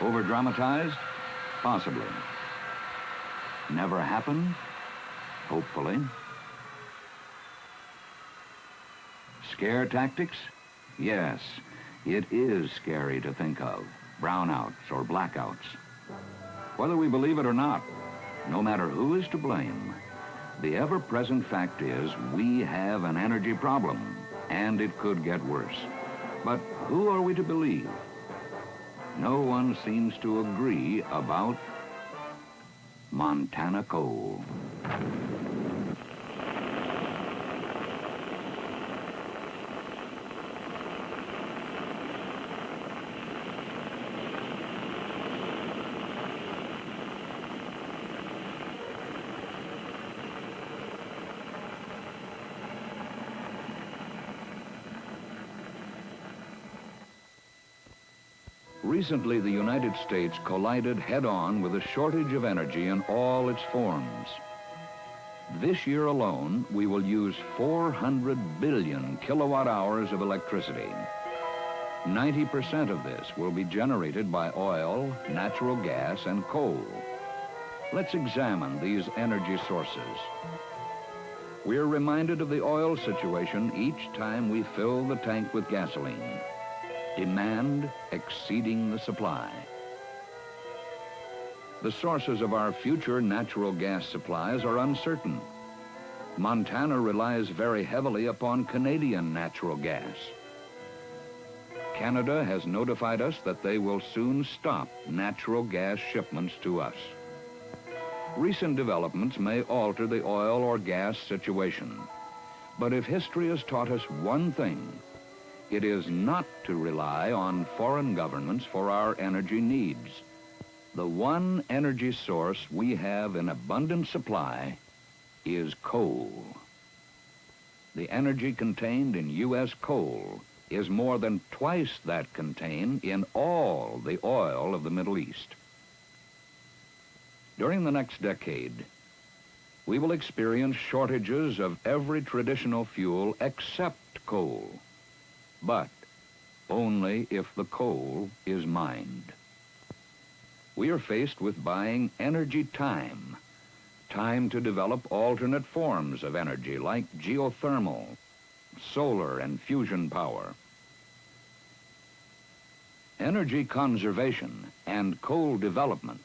Over-dramatized? Possibly. Never happened? Hopefully. Scare tactics? Yes, it is scary to think of. Brownouts or blackouts. Whether we believe it or not, no matter who is to blame, the ever-present fact is we have an energy problem, and it could get worse. But who are we to believe? No one seems to agree about Montana coal. Recently, the United States collided head-on with a shortage of energy in all its forms. This year alone, we will use 400 billion kilowatt-hours of electricity. 90% of this will be generated by oil, natural gas, and coal. Let's examine these energy sources. We're reminded of the oil situation each time we fill the tank with gasoline. Demand exceeding the supply. The sources of our future natural gas supplies are uncertain. Montana relies very heavily upon Canadian natural gas. Canada has notified us that they will soon stop natural gas shipments to us. Recent developments may alter the oil or gas situation. But if history has taught us one thing, it is not to rely on foreign governments for our energy needs. The one energy source we have in abundant supply is coal. The energy contained in U.S. coal is more than twice that contained in all the oil of the Middle East. During the next decade, we will experience shortages of every traditional fuel except coal. But only if the coal is mined. We are faced with buying energy time to develop alternate forms of energy like geothermal, solar, and fusion power. Energy conservation and coal development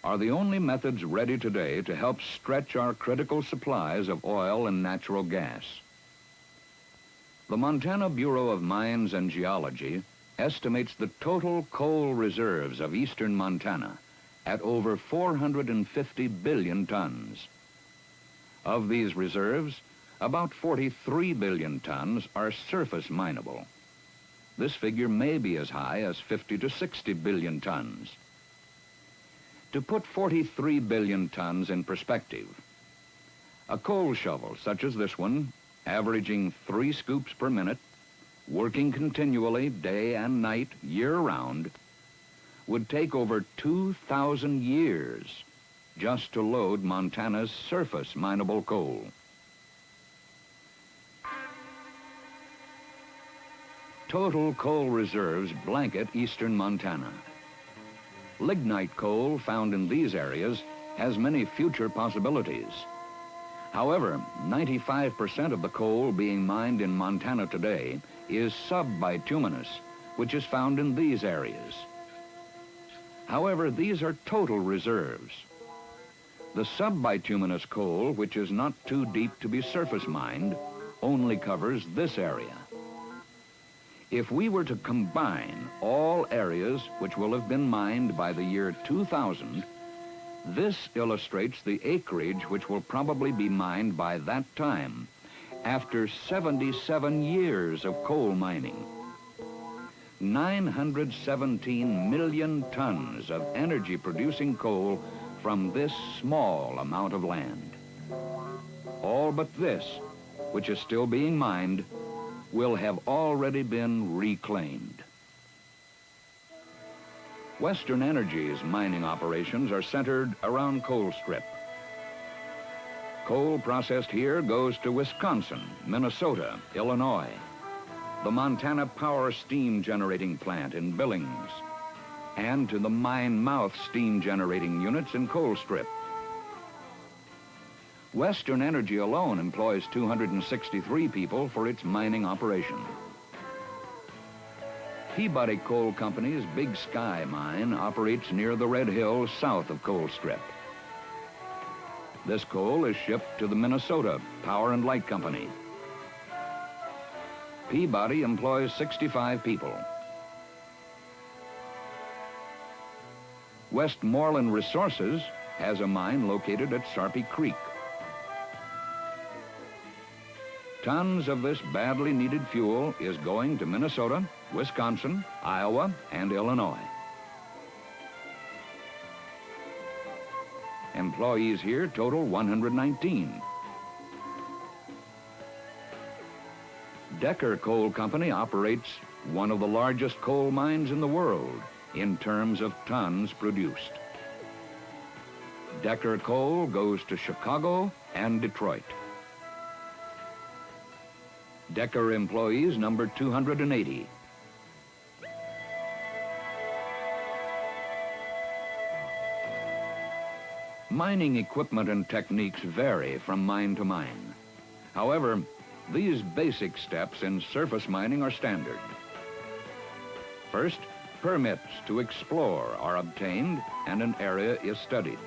are the only methods ready today to help stretch our critical supplies of oil and natural gas. The Montana Bureau of Mines and Geology estimates the total coal reserves of eastern Montana at over 450 billion tons. Of these reserves, about 43 billion tons are surface mineable. This figure may be as high as 50 to 60 billion tons. To put 43 billion tons in perspective, a coal shovel such as this one, averaging 3 scoops per minute, working continually day and night, year-round, would take over 2,000 years just to load Montana's surface mineable coal. Total coal reserves blanket eastern Montana. Lignite coal found in these areas has many future possibilities. However, 95% of the coal being mined in Montana today is sub-bituminous, which is found in these areas. However, these are total reserves. The sub-bituminous coal, which is not too deep to be surface mined, only covers this area. If we were to combine all areas which will have been mined by the year 2000, this illustrates the acreage which will probably be mined by that time, after 77 years of coal mining. 917 million tons of energy-producing coal from this small amount of land. All but this, which is still being mined, will have already been reclaimed. Western Energy's mining operations are centered around Coal Strip. Coal processed here goes to Wisconsin, Minnesota, Illinois, the Montana Power Steam Generating Plant in Billings, and to the mine mouth steam generating units in Colstrip. Western Energy alone employs 263 people for its mining operation. Peabody Coal Company's Big Sky mine operates near the Red Hills south of Colstrip. This coal is shipped to the Minnesota Power and Light Company. Peabody employs 65 people. Westmoreland Resources has a mine located at Sarpy Creek. Tons of this badly needed fuel is going to Minnesota, Wisconsin, Iowa, and Illinois. Employees here total 119. Decker Coal Company operates one of the largest coal mines in the world in terms of tons produced. Decker coal goes to Chicago and Detroit. Decker employees number 280. Mining equipment and techniques vary from mine to mine. However, these basic steps in surface mining are standard. First, permits to explore are obtained and an area is studied.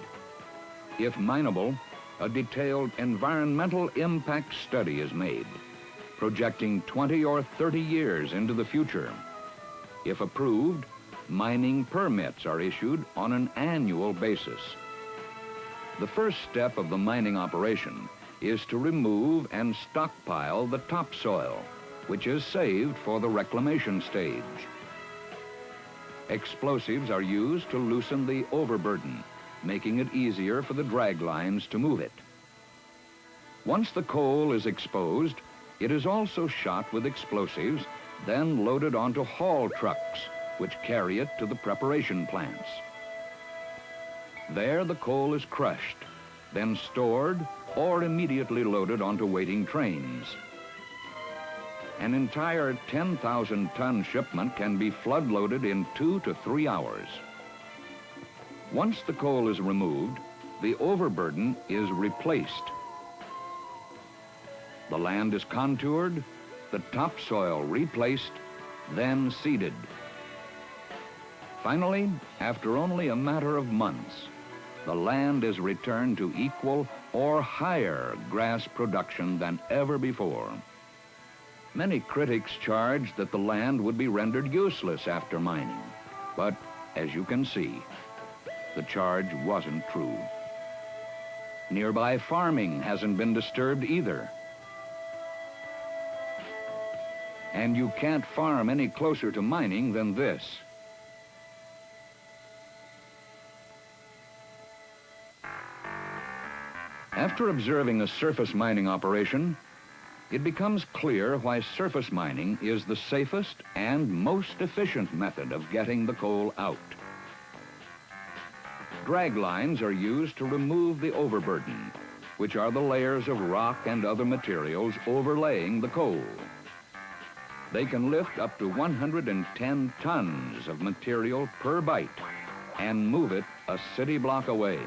If mineable, a detailed environmental impact study is made, projecting 20 or 30 years into the future. If approved, mining permits are issued on an annual basis. The first step of the mining operation is to remove and stockpile the topsoil, which is saved for the reclamation stage. Explosives are used to loosen the overburden, making it easier for the draglines to move it. Once the coal is exposed, it is also shot with explosives, then loaded onto haul trucks, which carry it to the preparation plants. There the coal is crushed, then stored or immediately loaded onto waiting trains. An entire 10,000-ton shipment can be flood-loaded in 2 to 3 hours. Once the coal is removed, the overburden is replaced. The land is contoured, the topsoil replaced, then seeded. Finally, after only a matter of months, the land is returned to equal or higher grass production than ever before. Many critics charge that the land would be rendered useless after mining, but as you can see, the charge wasn't true. Nearby farming hasn't been disturbed either. And you can't farm any closer to mining than this. After observing a surface mining operation, it becomes clear why surface mining is the safest and most efficient method of getting the coal out. Draglines are used to remove the overburden, which are the layers of rock and other materials overlaying the coal. They can lift up to 110 tons of material per bite and move it a city block away.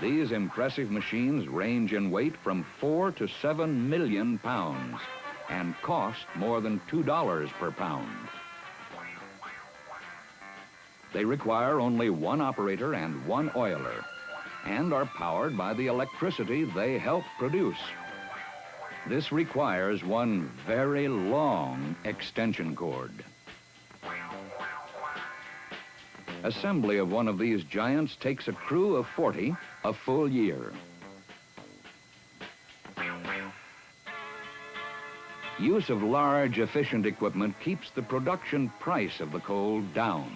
These impressive machines range in weight from 4 to 7 million pounds and cost more than $2 per pound. They require only one operator and one oiler and are powered by the electricity they help produce. This requires one very long extension cord. Assembly of one of these giants takes a crew of 40 a full year. Use of large, efficient equipment keeps the production price of the coal down.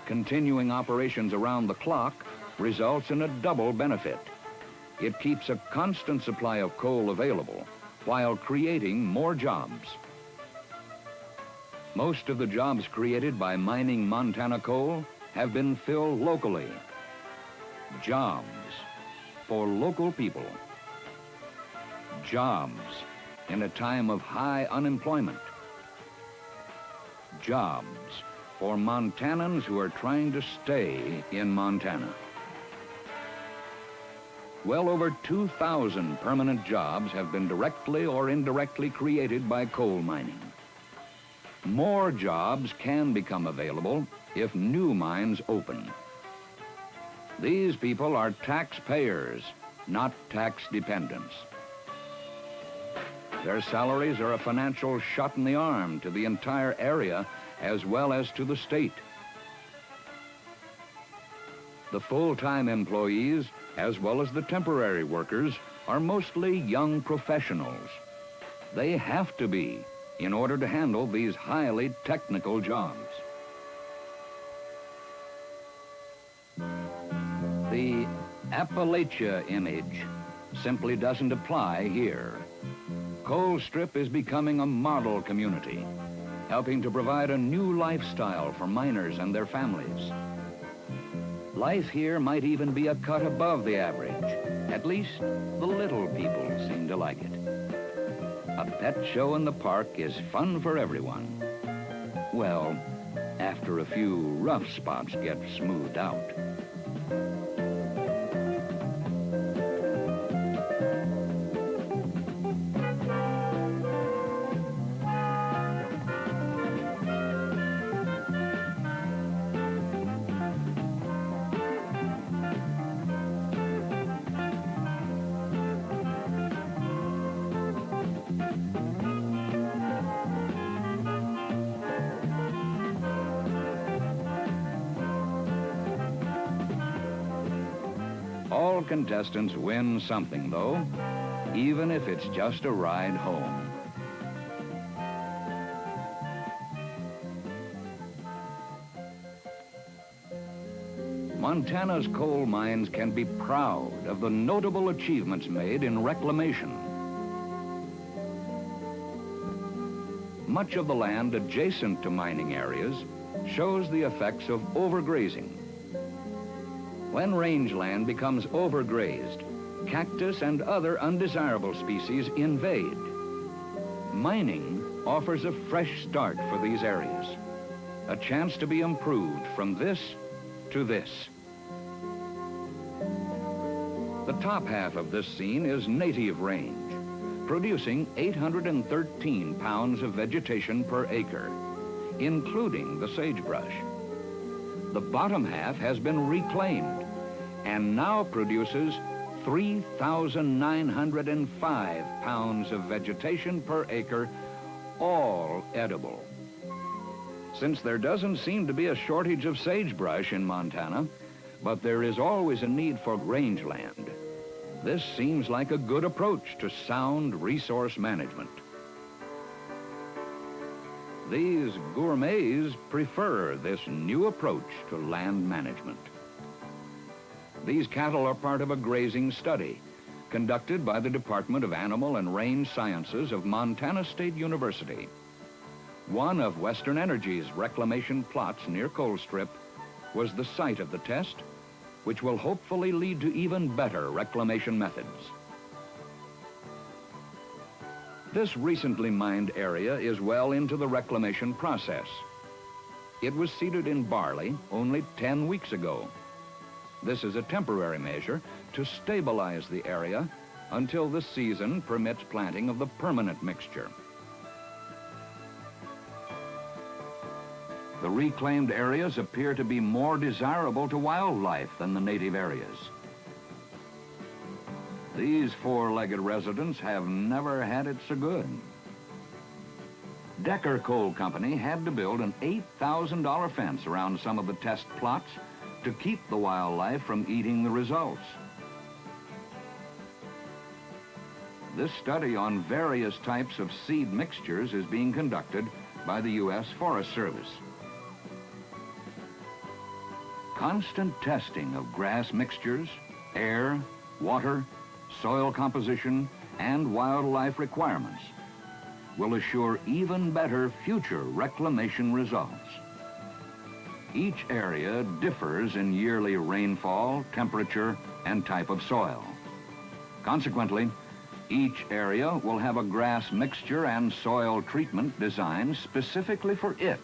Continuing operations around the clock results in a double benefit. It keeps a constant supply of coal available while creating more jobs. Most of the jobs created by mining Montana coal have been filled locally. Jobs for local people. Jobs in a time of high unemployment. Jobs for Montanans who are trying to stay in Montana. Well over 2,000 permanent jobs have been directly or indirectly created by coal mining. More jobs can become available if new mines open. These people are taxpayers, not tax dependents. Their salaries are a financial shot in the arm to the entire area as well as to the state. The full-time employees, as well as the temporary workers, are mostly young professionals. They have to be in order to handle these highly technical jobs. The Appalachia image simply doesn't apply here. Colstrip is becoming a model community, helping to provide a new lifestyle for miners and their families. Life here might even be a cut above the average. At least the little people seem to like it. A pet show in the park is fun for everyone. Well, after a few rough spots get smoothed out. All contestants win something, though, even if it's just a ride home. Montana's coal mines can be proud of the notable achievements made in reclamation. Much of the land adjacent to mining areas shows the effects of overgrazing. When rangeland becomes overgrazed, cactus and other undesirable species invade. Mining offers a fresh start for these areas, a chance to be improved from this to this. The top half of this scene is native range, producing 813 pounds of vegetation per acre, including the sagebrush. The bottom half has been reclaimed and now produces 3,905 pounds of vegetation per acre, all edible. Since there doesn't seem to be a shortage of sagebrush in Montana, but there is always a need for rangeland, this seems like a good approach to sound resource management. These gourmets prefer this new approach to land management. These cattle are part of a grazing study conducted by the Department of Animal and Range Sciences of Montana State University. One of Western Energy's reclamation plots near Colstrip was the site of the test, which will hopefully lead to even better reclamation methods. This recently mined area is well into the reclamation process. It was seeded in barley only 10 weeks ago. This is a temporary measure to stabilize the area until the season permits planting of the permanent mixture. The reclaimed areas appear to be more desirable to wildlife than the native areas. These four-legged residents have never had it so good. Decker Coal Company had to build an $8,000 fence around some of the test plots to keep the wildlife from eating the results. This study on various types of seed mixtures is being conducted by the U.S. Forest Service. Constant testing of grass mixtures, air, water, soil composition, and wildlife requirements will assure even better future reclamation results. Each area differs in yearly rainfall, temperature, and type of soil. Consequently, each area will have a grass mixture and soil treatment designed specifically for it,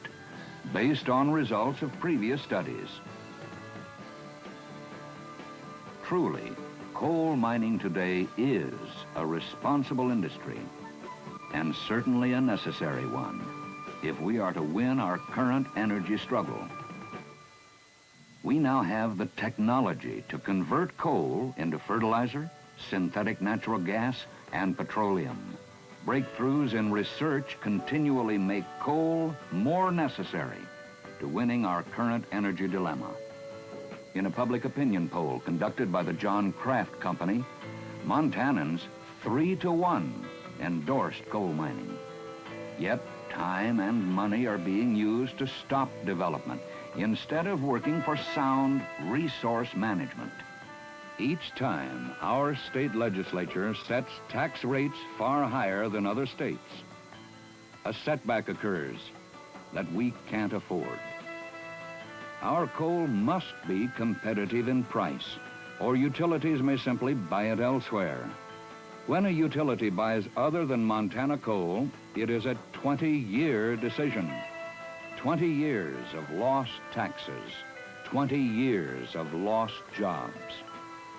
based on results of previous studies. Truly, coal mining today is a responsible industry, and certainly a necessary one, if we are to win our current energy struggle. We now have the technology to convert coal into fertilizer, synthetic natural gas, and petroleum. Breakthroughs in research continually make coal more necessary to winning our current energy dilemma. In a public opinion poll conducted by the John Kraft Company, Montanans 3-1 endorsed coal mining. Yet time and money are being used to stop development instead of working for sound resource management. Each time, our state legislature sets tax rates far higher than other states, a setback occurs that we can't afford. Our coal must be competitive in price, or utilities may simply buy it elsewhere. When a utility buys other than Montana coal, it is a 20-year decision. 20 years of lost taxes, 20 years of lost jobs.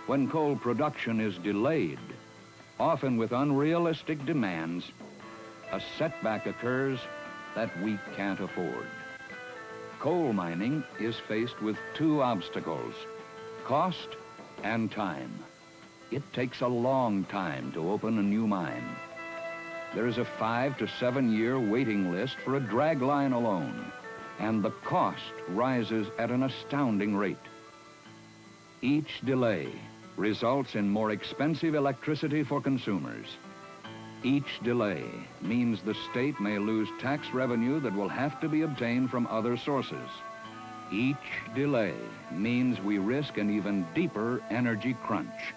When coal production is delayed, often with unrealistic demands, a setback occurs that we can't afford. Coal mining is faced with two obstacles: cost and time. It takes a long time to open a new mine. There is a 5 to 7 year waiting list for a dragline alone, and the cost rises at an astounding rate. Each delay results in more expensive electricity for consumers. Each delay means the state may lose tax revenue that will have to be obtained from other sources. Each delay means we risk an even deeper energy crunch.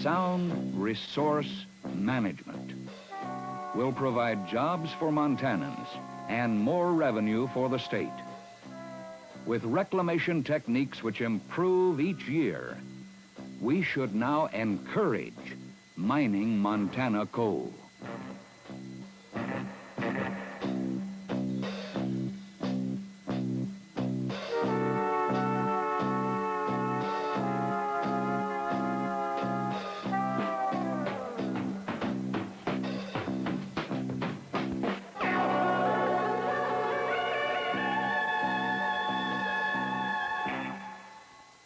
Sound resource management will provide jobs for Montanans and more revenue for the state. With reclamation techniques which improve each year, we should now encourage mining Montana coal.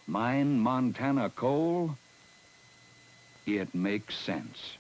Mine Montana coal, it makes sense.